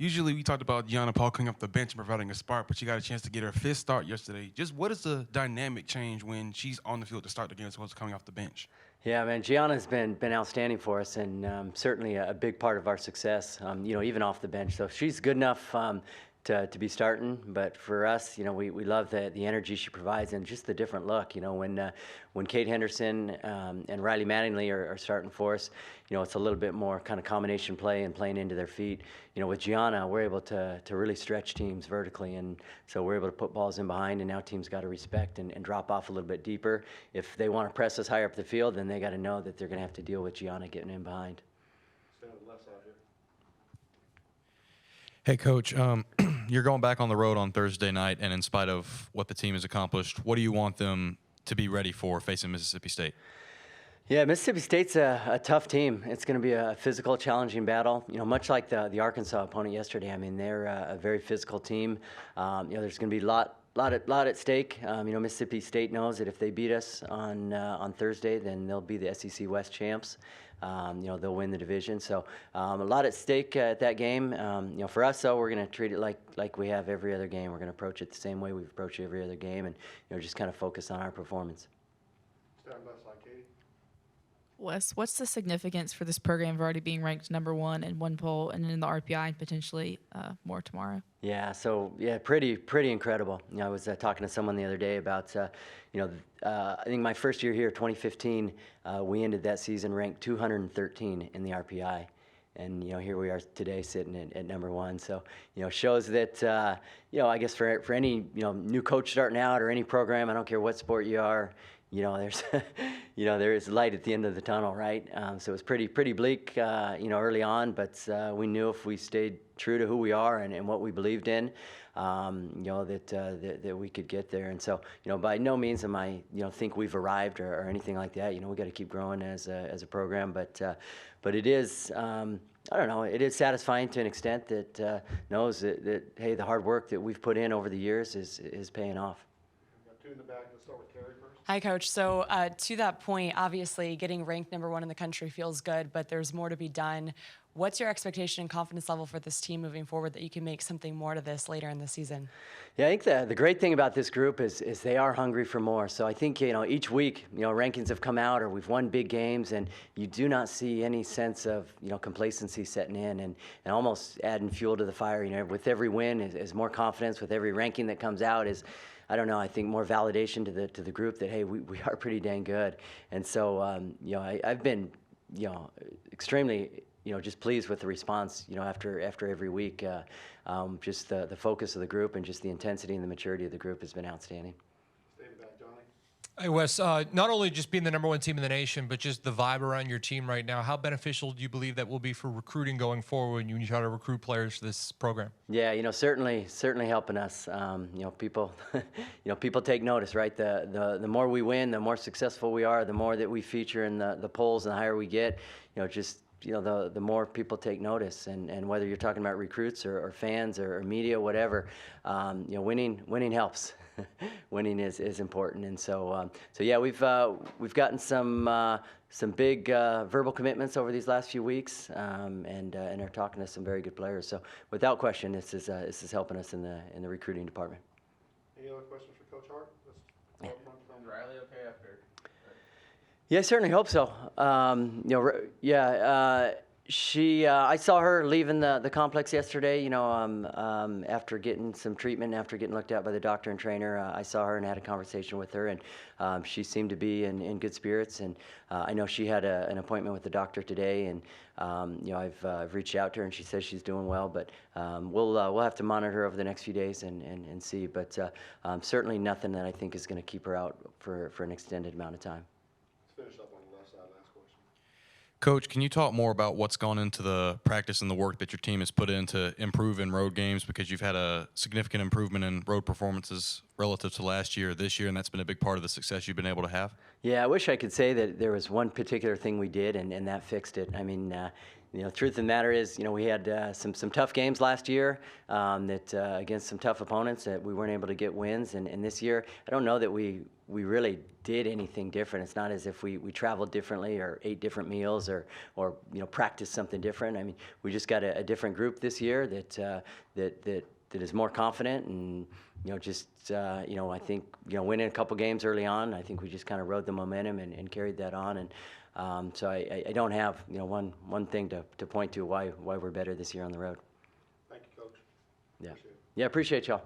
Usually we talked about Gianna Paul coming off the bench and providing a spark, but she got a chance to get her fifth start yesterday. Just what is the dynamic change when she's on the field to start the game as opposed to coming off the bench? Yeah, man, Gianna's been outstanding for us, and certainly a big part of our success. Even off the bench. So she's good enough to be starting. But for us, we love the energy she provides and just the different look. When Kate Henderson and Riley Mattingly are starting for us, it's a little bit more kind of combination play and playing into their feet. With Gianna, we're able to really stretch teams vertically, and so we're able to put balls in behind, and now teams got to respect and drop off a little bit deeper. If they want to press us higher up the field, then they got to know that they're going to have to deal with Gianna getting in behind. Hey, Coach, you're going back on the road on Thursday night, and in spite of what the team has accomplished, what do you want them to be ready for facing Mississippi State? Yeah, Mississippi State's a tough team. It's going to be a physical, challenging battle. Much like the Arkansas opponent yesterday. I mean, they're a very physical team. There's going to be a lot at stake. Mississippi State knows that if they beat us on Thursday, then they'll be the SEC West champs. They'll win the division. So a lot at stake at that game. For us, though, we're going to treat it like we have every other game. We're going to approach it the same way we've approached every other game, and just kind of focus on our performance. Stand left side, Katie. Wes, what's the significance for this program of already being ranked #1 in one poll and in the RPI and potentially more tomorrow? Yeah, so pretty incredible. I was talking to someone the other day about, I think my first year here, 2015, we ended that season ranked 213 in the RPI. And, here we are today sitting at #1. So, shows that, I guess for any, new coach starting out or any program, I don't care what sport you are, there's, there is light at the end of the tunnel, right? So it was pretty bleak, early on, but we knew if we stayed true to who we are and what we believed in, that we could get there. And so, by no means am I, think we've arrived or anything like that. We got to keep growing as a program, but it is, I don't know, it is satisfying to an extent that knows that, hey, the hard work that we've put in over the years is paying off. We've got two in the back. Let's start with Carrie first. Hi, Coach. So to that point, obviously getting ranked #1 in the country feels good, but there's more to be done. What's your expectation and confidence level for this team moving forward that you can make something more to this later in the season? Yeah, I think the great thing about this group is they are hungry for more. So I think, each week, rankings have come out or we've won big games, and you do not see any sense of, complacency setting in and almost adding fuel to the fire. With every win is more confidence. With every ranking that comes out is, I don't know, I think more validation to the group that, hey, we are pretty dang good. And so, I've been, extremely, just pleased with the response, after every week. Just the focus of the group and just the intensity and the maturity of the group has been outstanding. Stay in the back, Johnny. Hey, Wes, not only just being the #1 team in the nation, but just the vibe around your team right now, how beneficial do you believe that will be for recruiting going forward when you try to recruit players for this program? Yeah, certainly helping us. People, people take notice, right? The more we win, the more successful we are, the more that we feature in the polls, and the higher we get, the more people take notice, and whether you're talking about recruits or fans or media, whatever, winning helps. Winning is important, and so yeah, we've gotten some big verbal commitments over these last few weeks, and are talking to some very good players. So without question, this is helping us in the recruiting department. Any other questions for Coach Hart? Let's start from Riley okay after? Yeah, I certainly hope so. I saw her leaving the complex yesterday, after getting some treatment, after getting looked at by the doctor and trainer. I saw her and had a conversation with her, and she seemed to be in good spirits. And I know she had an appointment with the doctor today, and I've reached out to her, and she says she's doing well. But we'll have to monitor her over the next few days and see. But certainly nothing that I think is going to keep her out for an extended amount of time. Let's finish up on the left side. Last question. Coach, can you talk more about what's gone into the practice and the work that your team has put in to improve in road games? Because you've had a significant improvement in road performances relative to last year, this year, and that's been a big part of the success you've been able to have. Yeah, I wish I could say that there was one particular thing we did and that fixed it. I mean, truth of the matter is, we had some tough games last year against some tough opponents that we weren't able to get wins. And this year, I don't know that we we really did anything different. It's not as if we traveled differently or ate different meals or practiced something different. I mean, we just got a different group this year that is more confident and I think winning a couple games early on. I think we just kind of rode the momentum and carried that on. And so I don't have one thing to point to why we're better this year on the road. Thank you, Coach. Yeah. Appreciate it. Yeah, appreciate y'all.